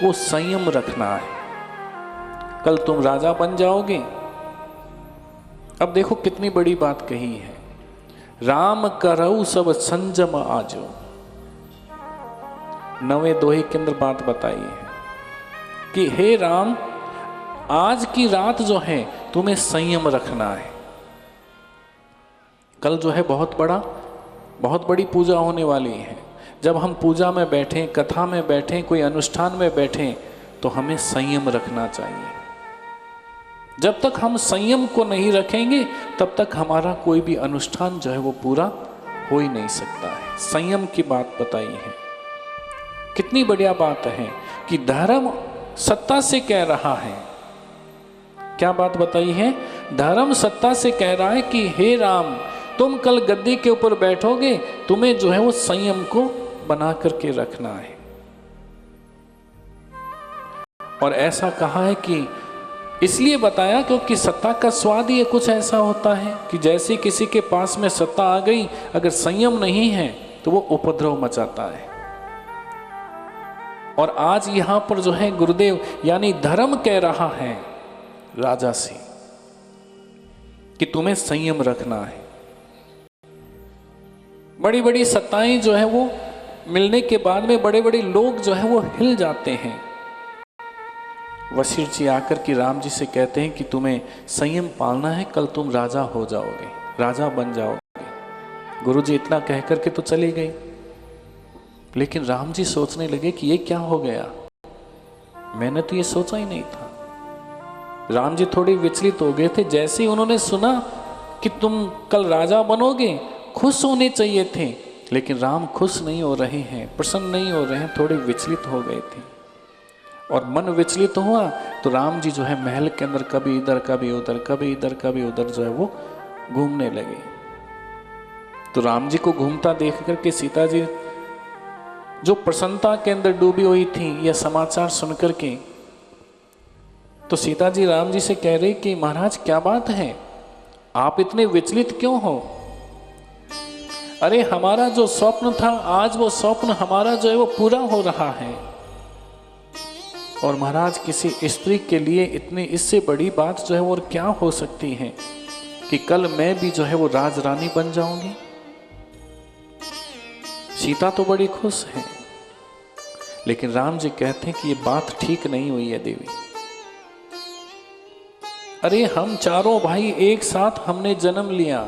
वो संयम रखना है। कल तुम राजा बन जाओगे। अब देखो कितनी बड़ी बात कही है, राम करऊ सब संजम आजो। 9वें दोहे के अंदर बात बताई है कि हे राम, आज की रात जो है तुम्हें संयम रखना है। कल जो है बहुत बड़ी पूजा होने वाली है। जब हम पूजा में बैठें, कथा में बैठें, कोई अनुष्ठान में बैठें, तो हमें संयम रखना चाहिए। जब तक हम संयम को नहीं रखेंगे तब तक हमारा कोई भी अनुष्ठान जो है वो पूरा हो ही नहीं सकता है। संयम की बात बताई है। कितनी बढ़िया बात है कि धर्म सत्ता से कह रहा है। क्या बात बताई है? धर्म सत्ता से कह रहा है कि हे राम, तुम कल गद्दी के ऊपर बैठोगे, तुम्हें जो है वो संयम को बना करके रखना है। और ऐसा कहा है कि इसलिए बताया क्योंकि सत्ता का स्वाद ही कुछ ऐसा होता है कि जैसे किसी के पास में सत्ता आ गई, अगर संयम नहीं है तो वो उपद्रव मचाता है। और आज यहां पर जो है गुरुदेव यानी धर्म कह रहा है राजा से कि तुम्हें संयम रखना है। बड़ी बड़ी सत्ताएं जो है वो मिलने के बाद में बड़े बड़े लोग जो है वो हिल जाते हैं। वशिष्ठ जी आकर के राम जी से कहते हैं कि तुम्हें संयम पालना है, कल तुम राजा हो जाओगे, राजा बन जाओगे। गुरु जी इतना कह करके तो चली गई, लेकिन राम जी सोचने लगे कि ये क्या हो गया, मैंने तो ये सोचा ही नहीं था। राम जी थोड़े विचलित हो गए थे। जैसे ही उन्होंने सुना कि तुम कल राजा बनोगे, खुश होने चाहिए थे, लेकिन राम खुश नहीं हो रहे हैं, प्रसन्न नहीं हो रहे हैं, थोड़े विचलित हो गए थे। और मन विचलित हुआ तो राम जी जो है महल के अंदर कभी इधर कभी उधर, कभी इधर कभी उधर जो है वो घूमने लगे। तो राम जी को घूमता देख करके सीता जी जो प्रसन्नता के अंदर डूबी हुई थी यह समाचार सुनकर के, तो सीता जी राम जी से कह रही कि महाराज क्या बात है, आप इतने विचलित क्यों हो? अरे हमारा जो स्वप्न था, आज वो स्वप्न हमारा जो है वो पूरा हो रहा है। और महाराज किसी स्त्री के लिए इतनी इससे बड़ी बात जो है वो और क्या हो सकती है कि कल मैं भी जो है वो राजरानी बन जाऊंगी। सीता तो बड़ी खुश है, लेकिन राम जी कहते हैं कि ये बात ठीक नहीं हुई है देवी। अरे हम चारों भाई एक साथ हमने जन्म लिया,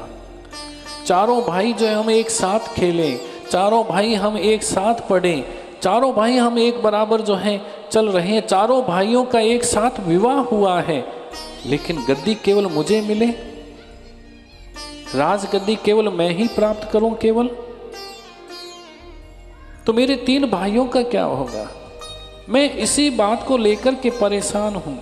चारों भाई जो है हम एक साथ खेले, चारों भाई हम एक साथ पढ़े, चारों भाई हम एक बराबर जो है चल रहे हैं, चारों भाइयों का एक साथ विवाह हुआ है, लेकिन गद्दी केवल मुझे मिले, राजगद्दी केवल मैं ही प्राप्त करूं केवल, तो मेरे 3 भाइयों का क्या होगा? मैं इसी बात को लेकर के परेशान हूं।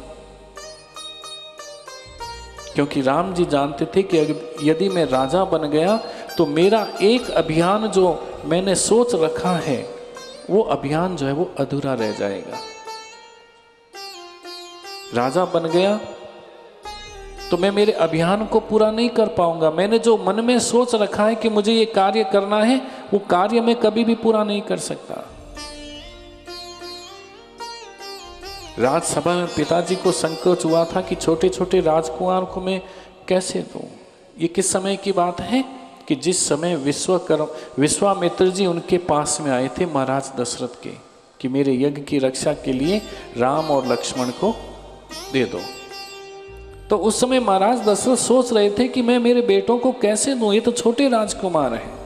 क्योंकि राम जी जानते थे कि यदि मैं राजा बन गया तो मेरा एक अभियान जो मैंने सोच रखा है वो अभियान जो है वो अधूरा रह जाएगा। राजा बन गया तो मैं मेरे अभियान को पूरा नहीं कर पाऊंगा। मैंने जो मन में सोच रखा है कि मुझे ये कार्य करना है, वो कार्य मैं कभी भी पूरा नहीं कर सकता। राजसभा में पिताजी को संकोच हुआ था कि छोटे छोटे राजकुमार को मैं कैसे दूं। ये किस समय की बात है कि जिस समय विश्वामित्र जी उनके पास में आए थे महाराज दशरथ के कि मेरे यज्ञ की रक्षा के लिए राम और लक्ष्मण को दे दो। तो उस समय महाराज दशरथ सोच रहे थे कि मैं मेरे बेटों को कैसे दूं, ये तो छोटे राजकुमार हैं।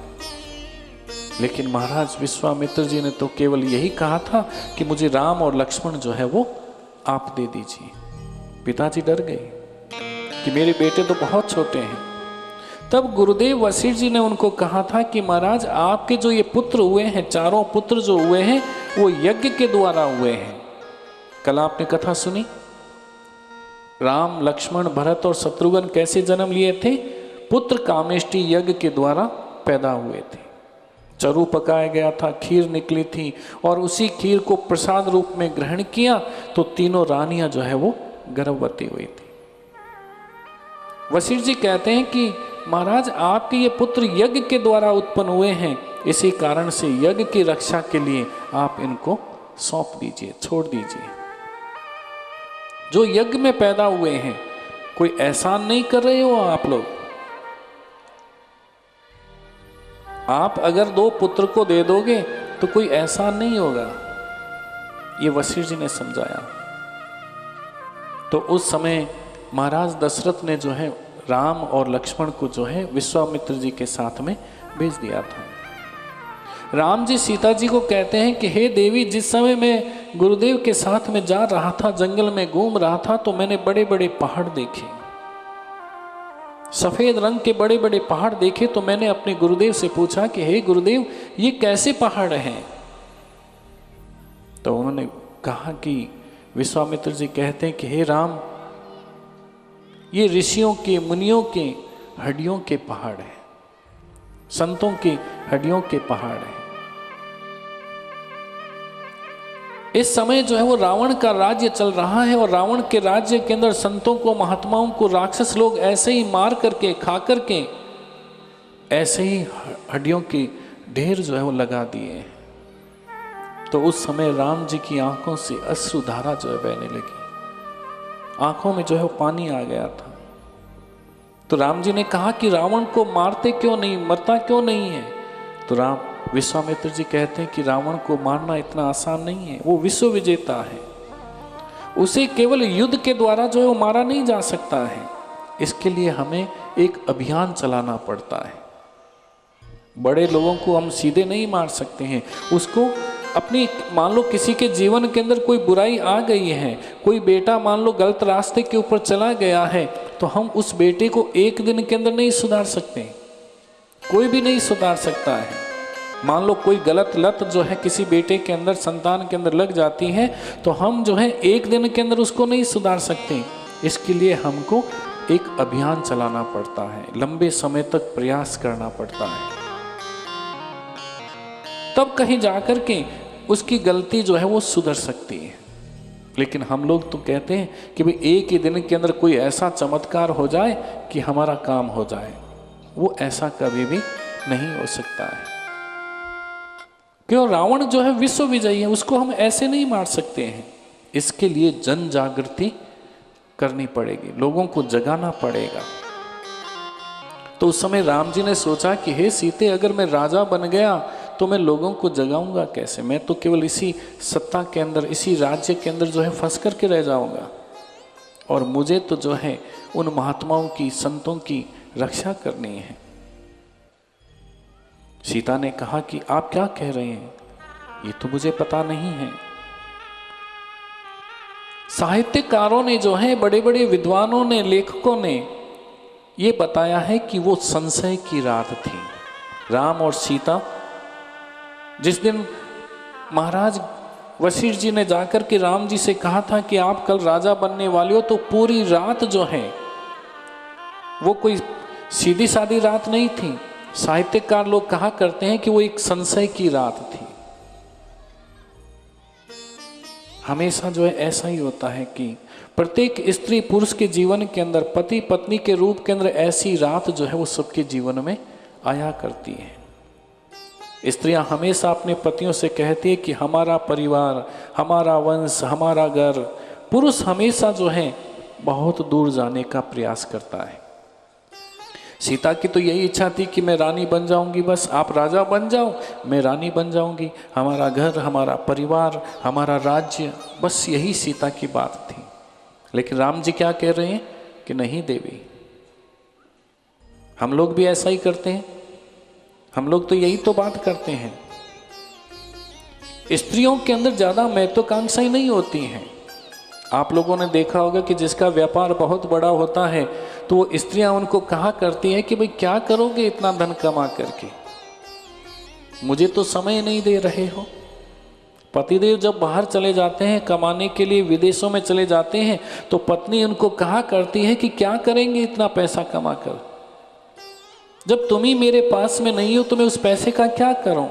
लेकिन महाराज विश्वामित्र जी ने तो केवल यही कहा था कि मुझे राम और लक्ष्मण जो है वो आप दे दीजिए। पिताजी डर गए कि मेरे बेटे तो बहुत छोटे हैं। तब गुरुदेव वशिष्ठ जी ने उनको कहा था कि महाराज आपके जो ये पुत्र हुए हैं, चारों पुत्र जो हुए हैं वो यज्ञ के द्वारा हुए हैं। कल आपने कथा सुनी, राम लक्ष्मण भरत और शत्रुघ्न कैसे जन्म लिए थे? पुत्र कामेष्टि यज्ञ के द्वारा पैदा हुए थे। चरु पकाया गया था, खीर निकली थी और उसी खीर को प्रसाद रूप में ग्रहण किया तो तीनों रानियां जो है वो गर्भवती हुई थी। वशिष्ठ जी कहते हैं कि महाराज आपके ये पुत्र यज्ञ के द्वारा उत्पन्न हुए हैं, इसी कारण से यज्ञ की रक्षा के लिए आप इनको सौंप दीजिए, छोड़ दीजिए। जो यज्ञ में पैदा हुए हैं, कोई एहसान नहीं कर रहे हो आप लोग। आप अगर 2 पुत्र को दे दोगे तो कोई एहसान नहीं होगा, ये वशिष्ठ जी ने समझाया। तो उस समय महाराज दशरथ ने जो है राम और लक्ष्मण को जो है विश्वामित्र जी के साथ में भेज दिया था। राम जी सीता जी को कहते हैं कि हे देवी, जिस समय मैं गुरुदेव के साथ में जा रहा था, जंगल में घूम रहा था, तो मैंने बड़े बड़े पहाड़ देखे, सफेद रंग के बड़े बड़े पहाड़ देखे। तो मैंने अपने गुरुदेव से पूछा कि हे गुरुदेव, ये कैसे पहाड़ हैं? तो उन्होंने कहा कि विश्वामित्र जी कहते हैं कि हे राम, ये ऋषियों के, मुनियों के हड्डियों के पहाड़ हैं, संतों के हड्डियों के पहाड़ हैं। इस समय जो है वो रावण का राज्य चल रहा है, और रावण के राज्य के अंदर संतों को, महात्माओं को राक्षस लोग ऐसे ही मार करके, खा करके, ऐसे ही हड्डियों के ढेर जो है वो लगा दिए। तो उस समय राम जी की आंखों से अश्रुधारा जो है बहने लगी, आंखों में जो है वो पानी आ गया था। तो राम जी ने कहा कि रावण को मारते क्यों नहीं, मरता क्यों नहीं है? तो विश्वामित्र जी कहते हैं कि रावण को मारना इतना आसान नहीं है, वो विश्व विजेता है, उसे केवल युद्ध के द्वारा जो है वो मारा नहीं जा सकता है। इसके लिए हमें एक अभियान चलाना पड़ता है। बड़े लोगों को हम सीधे नहीं मार सकते हैं, उसको अपनी, मान लो किसी के जीवन के अंदर कोई बुराई आ गई है, कोई बेटा मान लो गलत रास्ते के ऊपर चला गया है, तो हम उस बेटे को एक दिन के अंदर नहीं सुधार सकते, कोई भी नहीं सुधार सकता है। मान लो कोई गलत लत जो है किसी बेटे के अंदर, संतान के अंदर लग जाती है, तो हम जो है एक दिन के अंदर उसको नहीं सुधार सकते। इसके लिए हमको एक अभियान चलाना पड़ता है, लंबे समय तक प्रयास करना पड़ता है, तब कहीं जाकर के उसकी गलती जो है वो सुधर सकती है। लेकिन हम लोग तो कहते हैं कि भाई एक ही दिन के अंदर कोई ऐसा चमत्कार हो जाए कि हमारा काम हो जाए, वो ऐसा कभी भी नहीं हो सकता है। क्यों? रावण जो है विश्व विजयी है, उसको हम ऐसे नहीं मार सकते हैं। इसके लिए जन जागृति करनी पड़ेगी, लोगों को जगाना पड़ेगा। तो उस समय राम जी ने सोचा कि हे सीते, अगर मैं राजा बन गया तो मैं लोगों को जगाऊंगा कैसे? मैं तो केवल इसी सत्ता के अंदर, इसी राज्य के अंदर जो है फंस करके रह जाऊंगा, और मुझे तो जो है उन महात्माओं की, संतों की रक्षा करनी है। सीता ने कहा कि आप क्या कह रहे हैं, ये तो मुझे पता नहीं है। साहित्यकारों ने जो है, बड़े बड़े विद्वानों ने, लेखकों ने ये बताया है कि वो संशय की रात थी। राम और सीता, जिस दिन महाराज वशिष्ठ जी ने जाकर के राम जी से कहा था कि आप कल राजा बनने वाले हो, तो पूरी रात जो है वो कोई सीधी सादी रात नहीं थी। साहित्यकार लोग कहा करते हैं कि वो एक संशय की रात थी। हमेशा जो है ऐसा ही होता है कि प्रत्येक स्त्री पुरुष के जीवन के अंदर, पति पत्नी के रूप के अंदर ऐसी रात जो है वो सबके जीवन में आया करती है। स्त्रियां हमेशा अपने पतियों से कहती है कि हमारा परिवार, हमारा वंश, हमारा घर। पुरुष हमेशा जो है बहुत दूर जाने का प्रयास करता है। सीता की तो यही इच्छा थी कि मैं रानी बन जाऊंगी, बस आप राजा बन जाओ, मैं रानी बन जाऊंगी, हमारा घर, हमारा परिवार, हमारा राज्य, बस यही सीता की बात थी। लेकिन राम जी क्या कह रहे हैं कि नहीं देवी, हम लोग भी ऐसा ही करते हैं, हम लोग तो यही तो बात करते हैं। स्त्रियों के अंदर ज्यादा महत्वाकांक्षाएं नहीं होती हैं। आप लोगों ने देखा होगा कि जिसका व्यापार बहुत बड़ा होता है तो वो स्त्रियां उनको कहा करती हैं कि भाई क्या करोगे इतना धन कमा करके, मुझे तो समय नहीं दे रहे हो। पतिदेव जब बाहर चले जाते हैं कमाने के लिए, विदेशों में चले जाते हैं, तो पत्नी उनको कहा करती है कि क्या करेंगे इतना पैसा कमा कर, जब तुम ही मेरे पास में नहीं हो तो मैं उस पैसे का क्या करूं।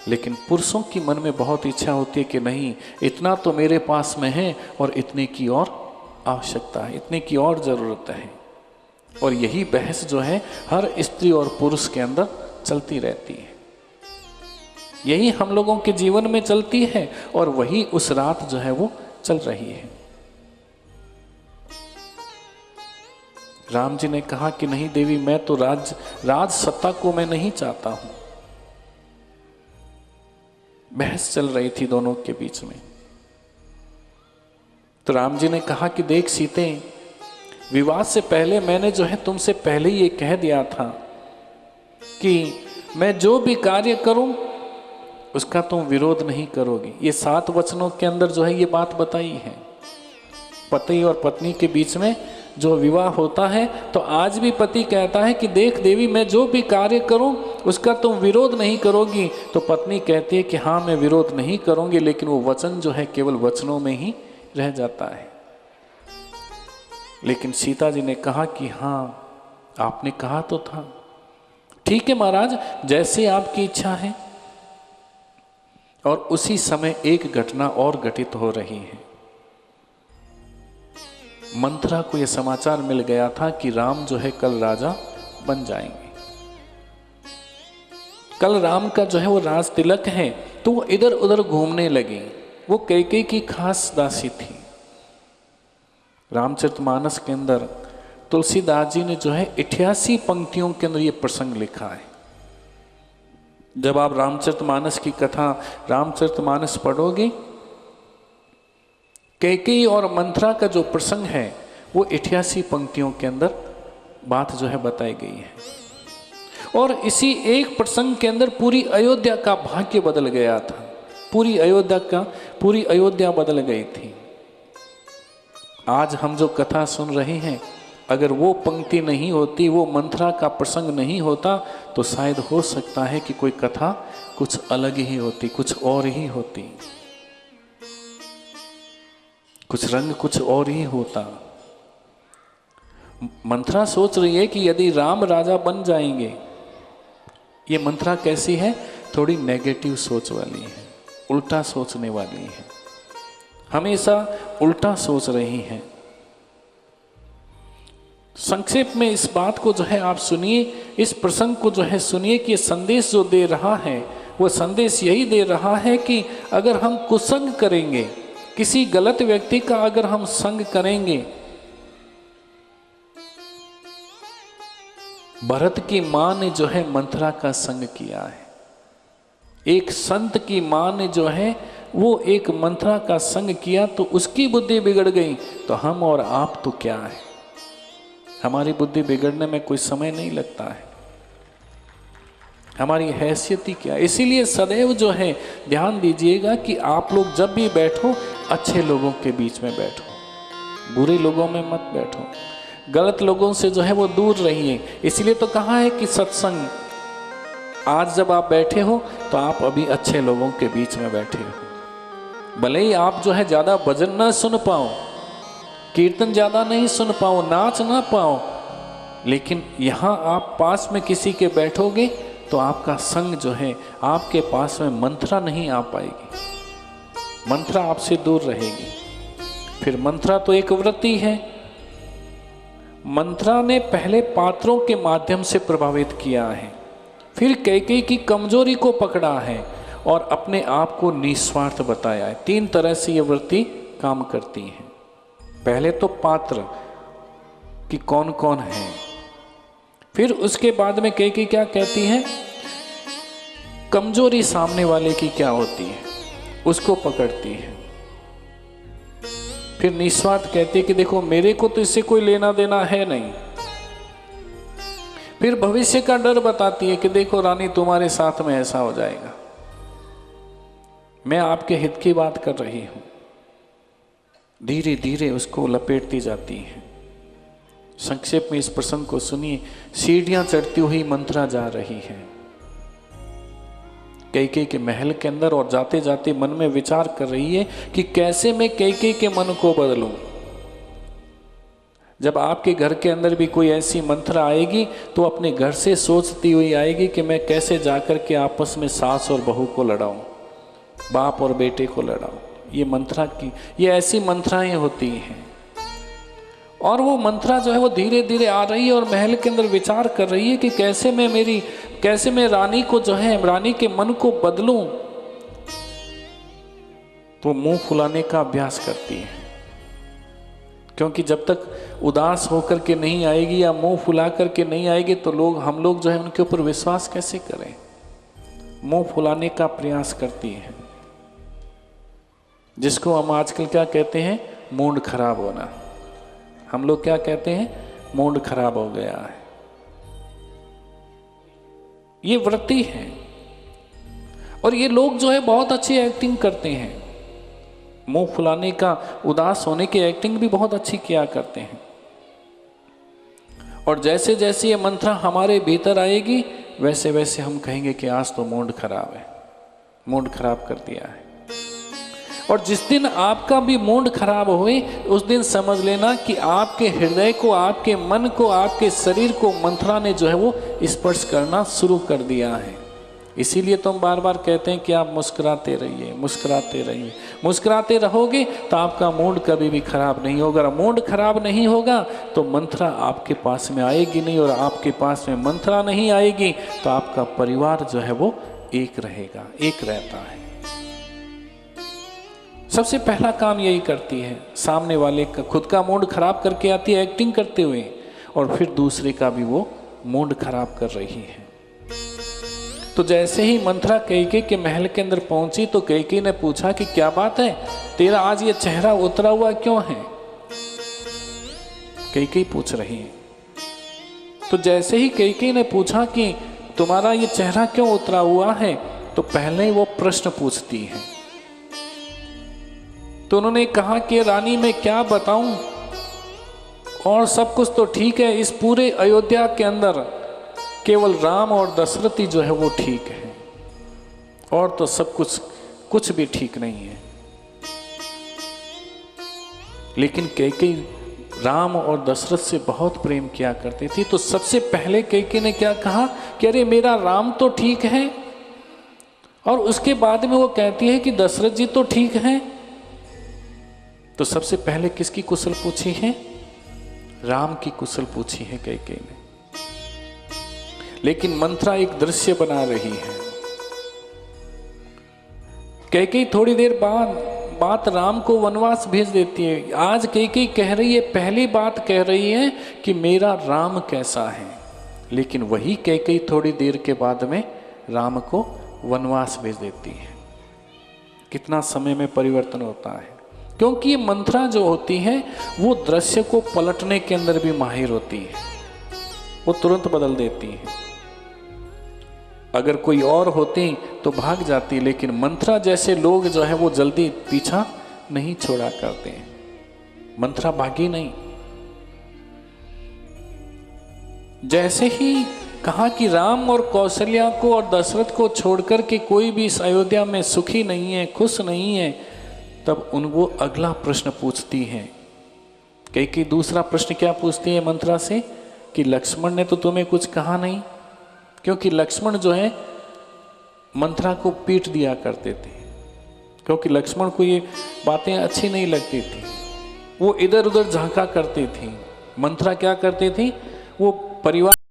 लेकिन पुरुषों की मन में बहुत इच्छा होती है कि नहीं, इतना तो मेरे पास में है और इतने की और आवश्यकता है, इतने की और जरूरत है। और यही बहस जो है हर स्त्री और पुरुष के अंदर चलती रहती है। यही हम लोगों के जीवन में चलती है और वही उस रात जो है वो चल रही है। राम जी ने कहा कि नहीं देवी, मैं तो राज सत्ता को मैं नहीं चाहता हूं। बहस चल रही थी दोनों के बीच में। तो राम जी ने कहा कि देख सीते, विवाद से पहले मैंने जो है तुमसे पहले ही ये कह दिया था कि मैं जो भी कार्य करूं उसका तुम विरोध नहीं करोगी। ये 7 वचनों के अंदर जो है ये बात बताई है। पति और पत्नी के बीच में जो विवाह होता है, तो आज भी पति कहता है कि देख देवी, मैं जो भी कार्य करूं उसका तुम विरोध नहीं करोगी। तो पत्नी कहती है कि हाँ, मैं विरोध नहीं करूंगी, लेकिन वो वचन जो है केवल वचनों में ही रह जाता है। लेकिन सीता जी ने कहा कि हाँ, आपने कहा तो था। ठीक है महाराज, जैसे आपकी इच्छा है। और उसी समय एक घटना और घटित हो रही है। मंथरा को यह समाचार मिल गया था कि राम जो है कल राजा बन जाएंगे। कल राम का जो है वो राज तिलक है। तो वो इधर उधर घूमने लगी। वो कैकेयी की खास दासी थी। रामचरितमानस के अंदर तुलसीदास जी ने जो है 88 पंक्तियों के अंदर ये प्रसंग लिखा है। जब आप रामचरितमानस की कथा, रामचरितमानस पढ़ोगे, कैकेयी और मंथरा का जो प्रसंग है वो 88 पंक्तियों के अंदर बात जो है बताई गई है। और इसी एक प्रसंग के अंदर पूरी अयोध्या का भाग्य बदल गया था। पूरी अयोध्या बदल गई थी। आज हम जो कथा सुन रहे हैं, अगर वो पंक्ति नहीं होती, वो मंथरा का प्रसंग नहीं होता, तो शायद हो सकता है कि कोई कथा कुछ अलग ही होती, कुछ और ही होती, कुछ रंग कुछ और ही होता। मंथरा सोच रही है कि यदि राम राजा बन जाएंगे। ये मंथरा कैसी है? थोड़ी नेगेटिव सोच वाली है, उल्टा सोचने वाली है, हमेशा उल्टा सोच रही हैं। संक्षेप में इस बात को जो है आप सुनिए, इस प्रसंग को जो है सुनिए कि संदेश जो दे रहा है वो संदेश यही दे रहा है कि अगर हम कुसंग करेंगे, किसी गलत व्यक्ति का अगर हम संग करेंगे। भरत की मां ने जो है मंथरा का संग किया है। एक संत की मां ने जो है वो एक मंथरा का संग किया, तो उसकी बुद्धि बिगड़ गई। तो हम और आप तो क्या है, हमारी बुद्धि बिगड़ने में कोई समय नहीं लगता है। हमारी हैसियत ही क्या। इसीलिए सदैव जो है ध्यान दीजिएगा कि आप लोग जब भी बैठो, अच्छे लोगों के बीच में बैठो, बुरे लोगों में मत बैठो, गलत लोगों से जो है वो दूर रहिए। इसलिए तो कहा है कि सत्संग, आज जब आप बैठे हो तो आप अभी अच्छे लोगों के बीच में बैठे हो। भले ही आप जो है ज्यादा भजन ना सुन पाओ, कीर्तन ज्यादा नहीं सुन पाओ, नाच ना पाओ, लेकिन यहाँ आप पास में किसी के बैठोगे तो आपका संग जो है, आपके पास में मंथरा नहीं आ पाएगी, मंथरा आपसे दूर रहेगी। फिर मंथरा तो एक व्रती है। मंथरा ने पहले पात्रों के माध्यम से प्रभावित किया है, फिर कैकेयी की कमजोरी को पकड़ा है और अपने आप को निस्वार्थ बताया है। 3 तरह से ये व्रती काम करती हैं। पहले तो पात्र कि कौन कौन है, फिर उसके बाद में कैकेयी क्या कहती है, कमजोरी सामने वाले की क्या होती है उसको पकड़ती है। फिर निस्वार्थ कहती है कि देखो मेरे को तो इससे कोई लेना देना है नहीं। फिर भविष्य का डर बताती है कि देखो रानी तुम्हारे साथ में ऐसा हो जाएगा, मैं आपके हित की बात कर रही हूं। धीरे धीरे उसको लपेटती जाती है। संक्षेप में इस प्रसंग को सुनिए। सीढ़ियां चढ़ती हुई मंथरा जा रही है कैकेयी के महल के अंदर, और जाते जाते मन में विचार कर रही है कि कैसे मैं कैकेयी के मन को बदलूं। जब आपके घर के अंदर भी कोई ऐसी मंथरा आएगी तो अपने घर से सोचती हुई आएगी कि मैं कैसे जाकर के आपस में सास और बहू को लड़ाऊं, बाप और बेटे को लड़ाऊं। ये मंथरा की, ये ऐसी मंथराएं होती हैं। और वो मंथरा जो है वो धीरे धीरे आ रही है और महल के अंदर विचार कर रही है कि कैसे मैं कैसे मैं रानी को जो है, रानी के मन को बदलूं, तो मुंह फुलाने का अभ्यास करती है। क्योंकि जब तक उदास होकर के नहीं आएगी या मुंह फुला करके नहीं आएगी तो हम लोग जो है उनके ऊपर विश्वास कैसे करें। मुंह फुलाने का प्रयास करती है, जिसको हम आजकल क्या कहते हैं, मूड खराब होना। हम लोग क्या कहते हैं, मूड खराब हो गया है। ये वृत्ति है। और ये लोग जो है बहुत अच्छी एक्टिंग करते हैं, मुंह फुलाने का, उदास होने की एक्टिंग भी बहुत अच्छी किया करते हैं। और जैसे जैसे ये मंत्रा हमारे भीतर आएगी वैसे वैसे हम कहेंगे कि आज तो मूड खराब है, मूड खराब कर दिया है। और जिस दिन आपका भी मूड खराब हुए उस दिन समझ लेना कि आपके हृदय को, आपके मन को, आपके शरीर को मंत्रा ने जो है वो स्पर्श करना शुरू कर दिया है। इसीलिए तो हम बार बार कहते हैं कि आप मुस्कुराते रहिए, मुस्कुराते रहिए। मुस्कुराते रहोगे तो आपका मूड कभी भी खराब नहीं होगा। और मूड खराब नहीं होगा तो मंत्रा आपके पास में आएगी नहीं, और आपके पास में मंत्रा नहीं आएगी तो आपका परिवार जो है वो एक रहेगा, एक रहता है। सबसे पहला काम यही करती है, सामने वाले का खुद का मूड खराब करके आती है एक्टिंग करते हुए, और फिर दूसरे का भी वो मूड खराब कर रही है। तो जैसे ही मंत्रा कैकेयी के महल के अंदर पहुंची तो कैकेयी ने पूछा कि क्या बात है, तेरा आज ये चेहरा उतरा हुआ क्यों है? कैकेयी पूछ रही है। तो जैसे ही कैकेयी ने पूछा कि तुम्हारा ये चेहरा क्यों उतरा हुआ है, तो पहले ही वो प्रश्न पूछती है। तो उन्होंने कहा कि रानी मैं क्या बताऊं, और सब कुछ तो ठीक है, इस पूरे अयोध्या के अंदर केवल राम और दशरथ ही जो है वो ठीक है, और तो सब कुछ भी ठीक नहीं है। लेकिन कैकेयी राम और दशरथ से बहुत प्रेम किया करती थी। तो सबसे पहले कैकेयी ने क्या कहा कि अरे मेरा राम तो ठीक है, और उसके बाद में वो कहती है कि दशरथ जी तो ठीक हैं। तो सबसे पहले किसकी कुशल पूछी है? राम की कुशल पूछी है कैकेयी ने। लेकिन मंत्रा एक दृश्य बना रही है। कैकेयी थोड़ी देर बाद बात राम को वनवास भेज देती है। आज कैकेयी कह रही है, पहली बात कह रही है कि मेरा राम कैसा है, लेकिन वही कैकेयी थोड़ी देर के बाद में राम को वनवास भेज देती है। कितना समय में परिवर्तन होता है, क्योंकि ये मंत्रा जो होती है वो दृश्य को पलटने के अंदर भी माहिर होती है, वो तुरंत बदल देती है। अगर कोई और होती तो भाग जाती, लेकिन मंत्रा जैसे लोग जो है वो जल्दी पीछा नहीं छोड़ा करते हैं। मंत्रा भागी नहीं। जैसे ही कहा कि राम और कौशल्या को और दशरथ को छोड़कर के कोई भी इस अयोध्या में सुखी नहीं है, खुश नहीं है, तब उनको अगला प्रश्न पूछती है। कैकेयी दूसरा प्रश्न क्या पूछती है मंत्रा से कि लक्ष्मण ने तो तुम्हें कुछ कहा नहीं, क्योंकि लक्ष्मण जो है मंत्रा को पीट दिया करते थे, क्योंकि लक्ष्मण को ये बातें अच्छी नहीं लगती थी। वो इधर उधर झांका करती थी। मंत्रा क्या करती थी, वो परिवार